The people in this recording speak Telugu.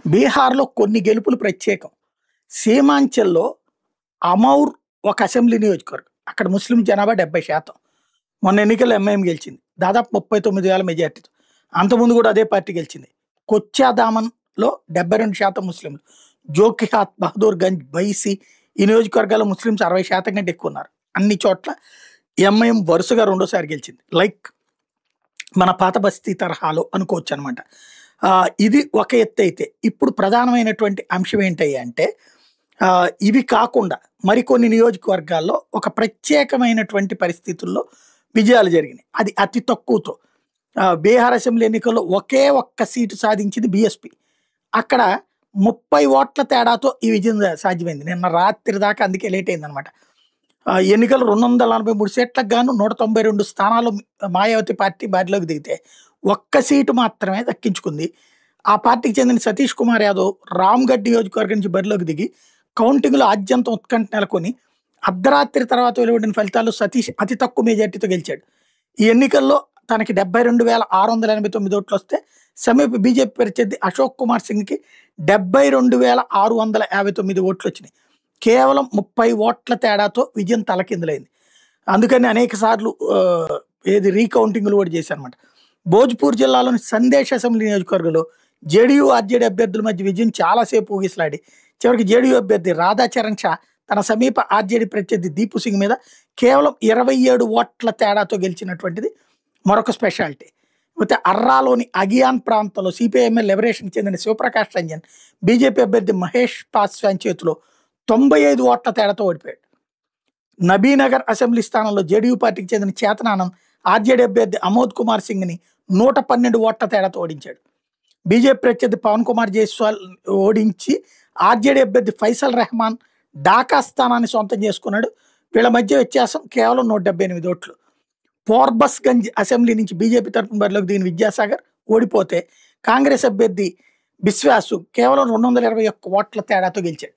బీహార్‌లో కొన్ని గెలుపులు ప్రత్యేకం. సీమాంచల్‌లో అమౌర్ ఒక అసెంబ్లీ నియోజకవర్గం. అక్కడ ముస్లిం జనాభా 70%. మొన్న ఎన్నికల్లో ఎంఐఎం గెలిచింది. దాదాపు 39,000 మెజార్టీతో. అంతకుముందు కూడా అదే పార్టీ గెలిచింది. కొచ్చాదామన్‌లో 72% ముస్లింలు. జోకిహాత్, బహదూర్‌గంజ్, బైసీ ఈ నియోజకవర్గాల్లో ముస్లిమ్స్ 60% కంటే ఎక్కువ ఉన్నారు. అన్ని చోట్ల ఎంఐఎం వరుసగా రెండోసారి గెలిచింది. లైక్ మన పాత బస్తీ తరహాలో అనుకోవచ్చనమాట. ఇది ఒక ఎత్తయితే, ఇప్పుడు ప్రధానమైనటువంటి అంశం ఏంటయ్యా అంటే, ఇవి కాకుండా మరికొన్ని నియోజకవర్గాల్లో ఒక ప్రత్యేకమైనటువంటి పరిస్థితుల్లో విజయాలు జరిగినాయి. అది అతి తక్కువతో. బీహార్ అసెంబ్లీ ఎన్నికల్లో ఒకే ఒక్క సీటు సాధించింది బీఎస్పీ. అక్కడ 30 ఓట్ల తేడాతో ఈ విజయం సాధ్యమైంది. నిన్న రాత్రి దాకా అందుకే లేట్ అయిందనమాట. ఎన్నికలు 243 సీట్లకు గాను 192 స్థానాలు మాయావతి పార్టీ బరిలోకి దిగితే ఒక్క సీటు మాత్రమే దక్కించుకుంది. ఆ పార్టీకి చెందిన సతీష్ కుమార్ యాదవ్ రామ్గఢ్ నియోజకవర్గం నుంచి బరిలోకి దిగి కౌంటింగ్లో ఆద్యంతం ఉత్కంఠ నెలకొని అర్ధరాత్రి తర్వాత వెలువడిన ఫలితాల్లో సతీష్ అతి తక్కువ మెజార్టీతో గెలిచాడు. ఈ ఎన్నికల్లో తనకి 72,689 ఓట్లు వస్తే సమీప బీజేపీ ప్రత్యర్థి అశోక్ కుమార్ సింగ్కి 72,659 ఓట్లు వచ్చినాయి. కేవలం 30 ఓట్ల తేడాతో విజయం తలకిందులైంది. అందుకని అనేక సార్లు రీకౌంటింగ్లు కూడా చేశారన్నమాట. భోజ్పూర్ జిల్లాలోని సందేశ్ అసెంబ్లీ నియోజకవర్గంలో జేడీయూ ఆర్జేడీ అభ్యర్థుల మధ్య విజయం చాలాసేపు ఊగిసలాడి చివరికి జేడీయూ అభ్యర్థి రాధాచరణ్ షా తన సమీప ఆర్జేడీ ప్రత్యర్థి దీపు సింగ్ మీద కేవలం 27 ఓట్ల తేడాతో గెలిచినటువంటిది మరొక స్పెషాలిటీ. అయితే అర్రాలోని అగియాన్ ప్రాంతంలో సిపిఐఎంఎల్ లిబరేషన్కి చెందిన శివప్రకాష్ రంజన్ బీజేపీ అభ్యర్థి మహేష్ పాస్వాన్ చేతిలో 95 ఓట్ల తేడాతో ఓడిపోయాడు. నబీనగర్ అసెంబ్లీ స్థానంలో జేడీయూ పార్టీకి చెందిన చేతనానంద్ ఆర్జేడీ అభ్యర్థి అమోద్ కుమార్ సింగ్ని 112 ఓట్ల తేడాతో ఓడించాడు. బీజేపీ ప్రత్యర్థి పవన్ కుమార్ జైస్వాల్ ఓడించి ఆర్జేడీ అభ్యర్థి ఫైసల్ రెహమాన్ ఢాకా స్థానాన్ని సొంతం చేసుకున్నాడు. వీళ్ళ మధ్య వ్యత్యాసం కేవలం 178 ఓట్లు. పోర్బస్గంజ్ అసెంబ్లీ నుంచి బీజేపీ తరఫున బరిలోకి దిగిన విద్యాసాగర్ ఓడిపోతే కాంగ్రెస్ అభ్యర్థి బిశ్వాసు కేవలం 221 ఓట్ల తేడాతో గెలిచాడు.